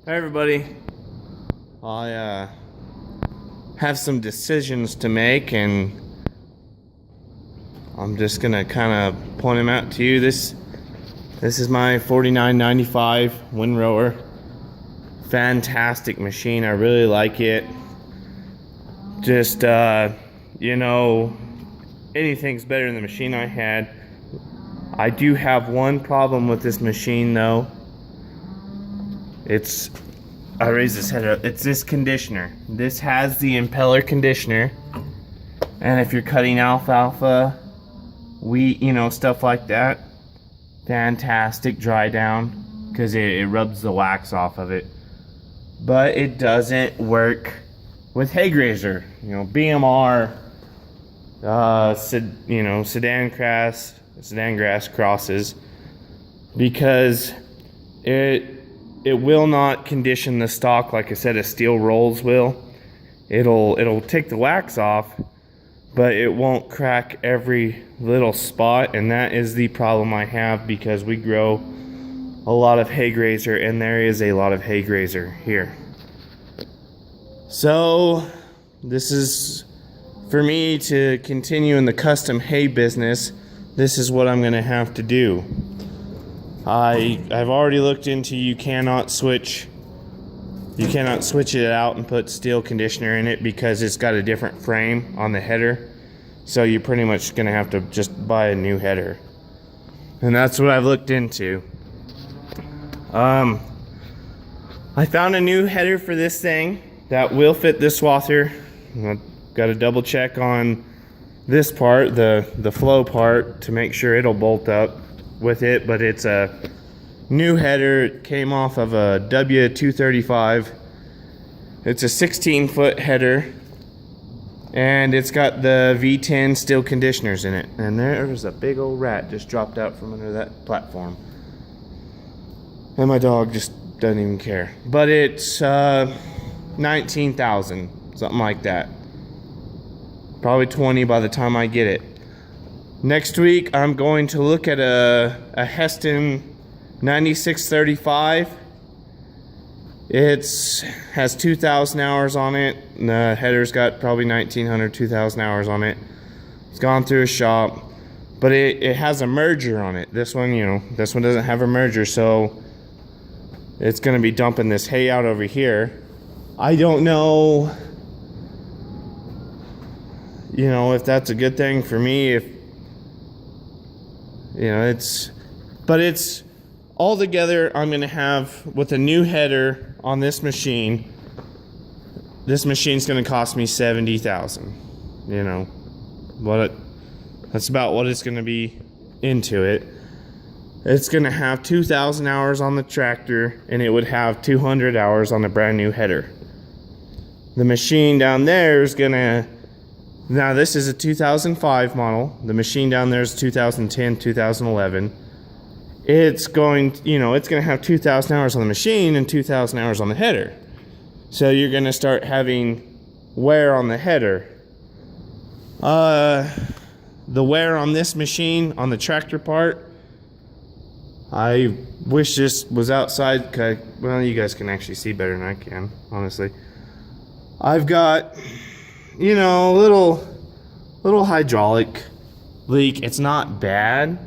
Hey everybody, I have some decisions to make, and I'm just gonna kind of point them out to you. This is my 4995 windrower. Fantastic machine. I really like it. Just anything's better than the machine I had. I do have one problem with this machine though. I raise this head up. It's this conditioner. This has the impeller conditioner, and if you're cutting alfalfa, wheat, stuff like that, fantastic dry down because it rubs the wax off of it. But it doesn't work with hay grazer, BMR, Sudan grass crosses, because it will not condition the stalk like a set of steel rolls will. It'll take the wax off, but it won't crack every little spot, and that is the problem I have because we grow a lot of hay grazer, and there is a lot of hay grazer here. So this is, for me to continue in the custom hay business, this is what I'm gonna have to do. I've already looked into you cannot switch it out and put steel conditioner in it because it's got a different frame on the header. So you're pretty much gonna have to just buy a new header. And that's what I've looked into. I found a new header for this thing that will fit this Swather. I've got to double check on this part, the flow part, to make sure it'll bolt up with it, but it's a new header. It came off of a W235. It's a 16-foot header, and it's got the V10 steel conditioners in it. And there's a big old rat just dropped out from under that platform, and my dog just doesn't even care. But it's 19,000, something like that, probably 20 by the time I get it. Next week, I'm going to look at a Heston 9635. It has 2,000 hours on it. And the header's got probably 1,900, 2,000 hours on it. It's gone through a shop, but it has a merger on it. This one, this one doesn't have a merger, so it's going to be dumping this hay out over here. I don't know, if that's a good thing for me. But it's all together. I'm gonna have, with a new header on this machine, this machine's gonna cost me $70,000. That's about what it's gonna be into it. It's gonna have 2,000 hours on the tractor, and it would have 200 hours on the brand new header. The machine down there is gonna, now this is a 2005 model. The machine down there is 2010, 2011. It's going, it's going to have 2,000 hours on the machine and 2,000 hours on the header. So you're going to start having wear on the header. The wear on this machine, on the tractor part, I wish this was outside. Well, you guys can actually see better than I can, honestly. I've got, a little hydraulic leak. It's not bad.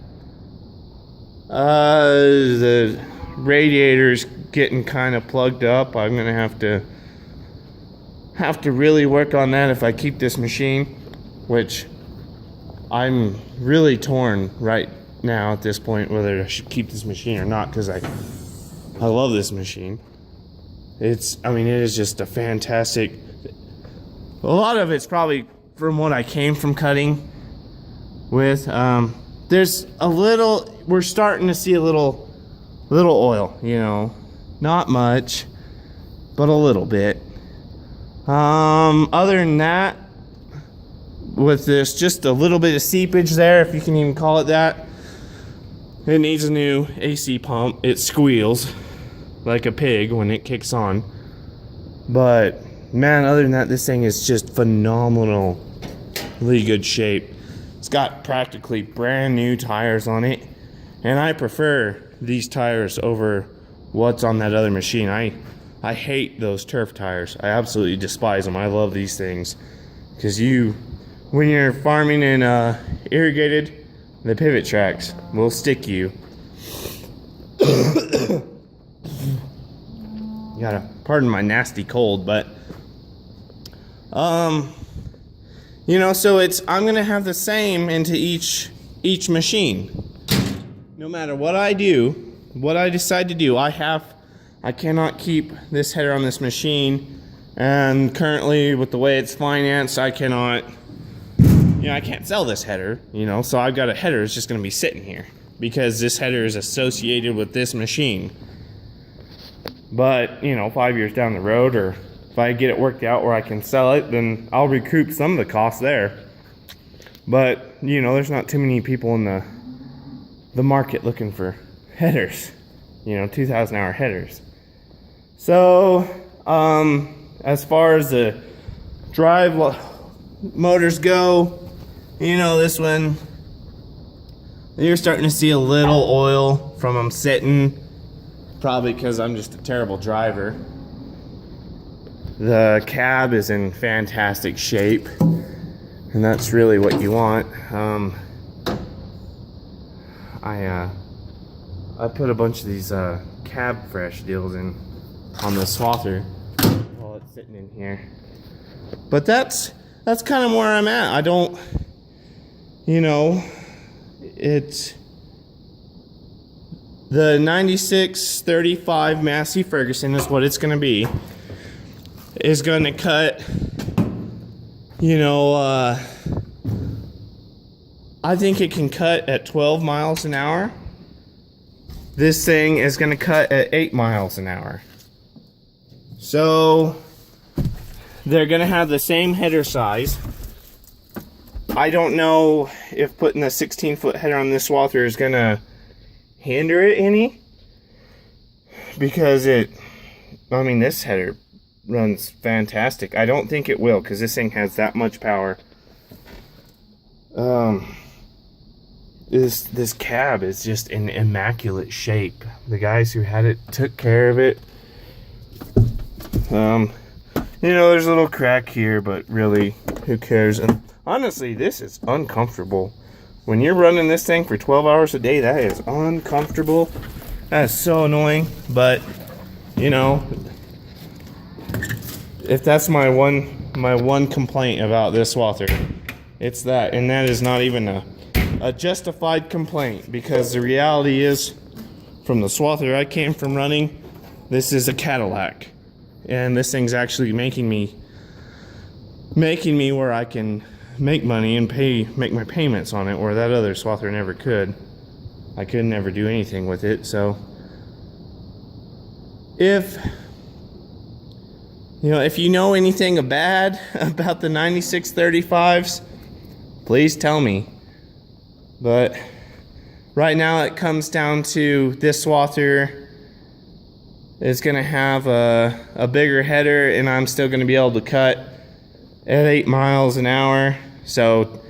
The radiator's getting kind of plugged up. I'm gonna have to really work on that if I keep this machine, which I'm really torn right now at this point whether I should keep this machine or not, because I love this machine. It is just a fantastic. A lot of it's probably from what I came from cutting with. There's a little, we're starting to see a little oil, not much, but a little bit. Other than that, with this, just a little bit of seepage there, if you can even call it that. It needs a new AC pump. It squeals like a pig when it kicks on. But man, other than that, this thing is just phenomenally good shape. It's got practically brand new tires on it, and I prefer these tires over what's on that other machine. I I hate those turf tires. I absolutely despise them. I love these things because when you're farming in irrigated, the pivot tracks will stick you. You gotta pardon my nasty cold, but you know, so I'm gonna have the same into each machine. No matter what I do, what I decide to do, I cannot keep this header on this machine, and currently with the way it's financed, I cannot, I can't sell this header, so I've got a header that's just gonna be sitting here because this header is associated with this machine. But 5 years down the road, or if I get it worked out where I can sell it, then I'll recoup some of the costs there. But there's not too many people in the market looking for headers, 2,000 hour headers. So as far as the drive motors go, this one, you're starting to see a little oil from them sitting, probably because I'm just a terrible driver. The cab is in fantastic shape, and that's really what you want. I put a bunch of these cab fresh deals in on the Swather while it's sitting in here. But that's kind of where I'm at. I don't, it's the 9635 Massey Ferguson is what it's going to be. Is going to cut, I think it can cut at 12 miles an hour. This thing is going to cut at 8 miles an hour. So they're going to have the same header size. I don't know if putting a 16-foot header on this Swather is going to hinder it any, because this header runs fantastic. I don't think it will, because this thing has that much power. This cab is just in immaculate shape. The guys who had it took care of it. There's a little crack here, but really, who cares? And honestly, this is uncomfortable. When you're running this thing for 12 hours a day, that is uncomfortable. That is so annoying. But if that's my one complaint about this Swather, it's that, and that is not even a justified complaint, because the reality is, from the Swather I came from running, this is a Cadillac, and this thing's actually making me where I can make money and make my payments on it, where that other Swather never could. I could never do anything with it. So if you know anything bad about the 9635s, please tell me. But right now it comes down to this Swather is going to have a bigger header, and I'm still going to be able to cut at 8 miles an hour. So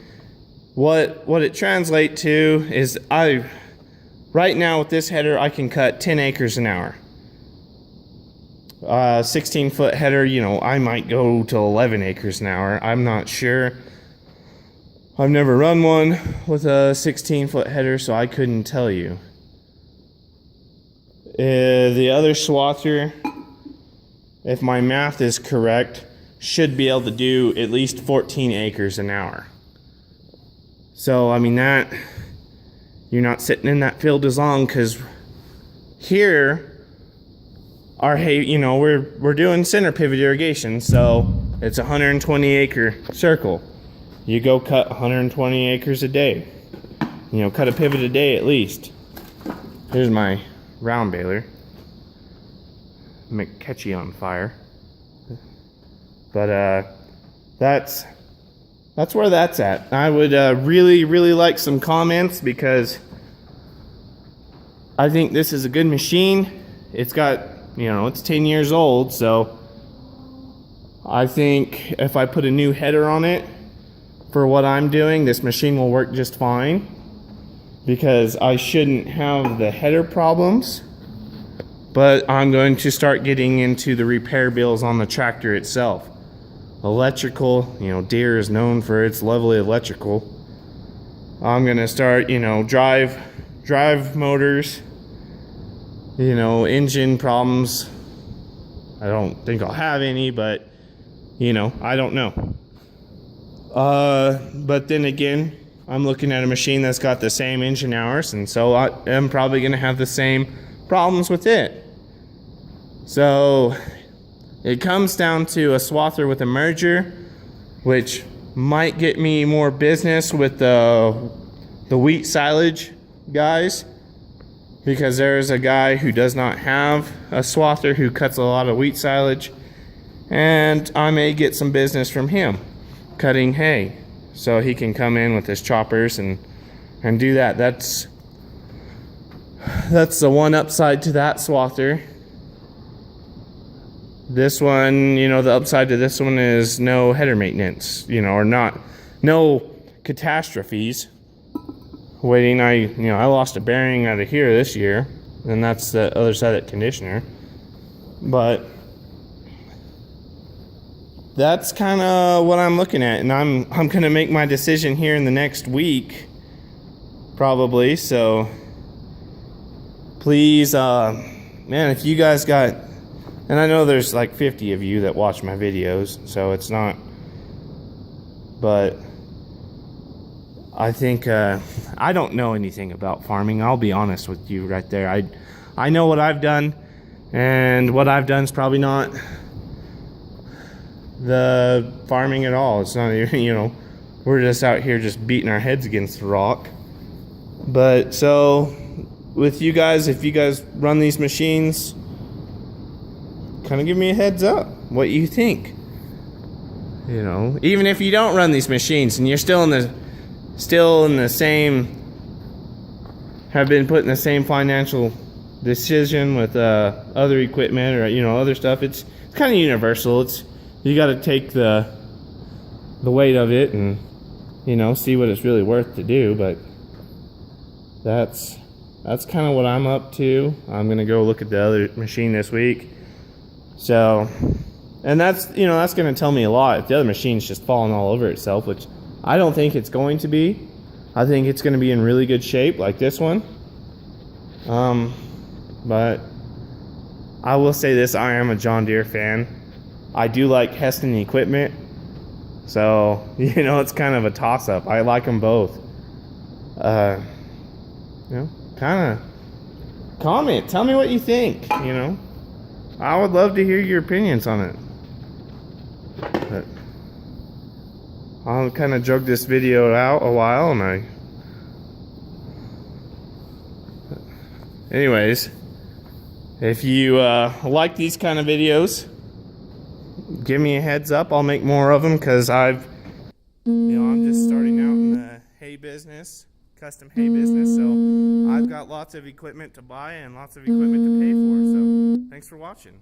what it translates to is right now with this header I can cut 10 acres an hour. 16-foot header, I might go to 11 acres an hour. I'm not sure. I've never run one with a 16-foot header, so I couldn't tell you. The other Swather, if my math is correct, should be able to do at least 14 acres an hour. So, that, you're not sitting in that field as long, because here, we're doing center pivot irrigation, so it's a 120 acre circle. You go cut 120 acres a day. Cut a pivot a day at least. Here's my round baler. Catch you on fire. But that's where that's at. I would really, really like some comments, because I think this is a good machine. It's got, it's 10 years old, so I think if I put a new header on it for what I'm doing, this machine will work just fine, because I shouldn't have the header problems But I'm going to start getting into the repair bills on the tractor itself. Electrical, you know, Deere is known for its lovely electrical. I'm gonna start, you know, drive motors, you know, engine problems. I don't think I'll have any, but you know, I don't know. But then again, I'm looking at a machine that's got the same engine hours, and so I am probably gonna have the same problems with it. So it comes down to a swather with a merger, which might get me more business with the wheat silage guys, because there's a guy who does not have a swather who cuts a lot of wheat silage, and I may get some business from him cutting hay, so he can come in with his choppers and do that. That's the one upside to that swather. This one, you know, the upside to this one is no header maintenance, you know, or no catastrophes. I lost a bearing out of here this year, and that's the other side of that conditioner. But that's kind of what I'm looking at, and I'm going to make my decision here in the next week, probably. So please, man, if you guys got, and I know there's like 50 of you that watch my videos, so it's not, but I think I don't know anything about farming. I'll be honest with you right there. I know what I've done, and what I've done is probably not the farming at all. It's not even, you know, we're just out here just beating our heads against the rock. But so with you guys, if you guys run these machines, kind of give me a heads up what you think. You know, even if you don't run these machines and you're still in the same, have been put in the same financial decision with other equipment or, you know, other stuff, it's kind of universal. You got to take the weight of it and, you know, see what it's really worth to do. But that's kind of what I'm up to. I'm gonna go look at the other machine this week. So, and that's, you know, that's gonna tell me a lot if the other machine's just falling all over itself, which I don't think it's going to be. I think it's going to be in really good shape like this one. But I will say this, I am a John Deere fan. I do like Heston equipment. So, you know, it's kind of a toss-up. I like them both. You know, kind of comment. Tell me what you think, you know. I would love to hear your opinions on it. But I'll kind of drug this video out a while, and anyways, if you like these kind of videos, give me a heads up. I'll make more of them, because I'm just starting out in the hay business, custom hay business, so I've got lots of equipment to buy and lots of equipment to pay for. So thanks for watching.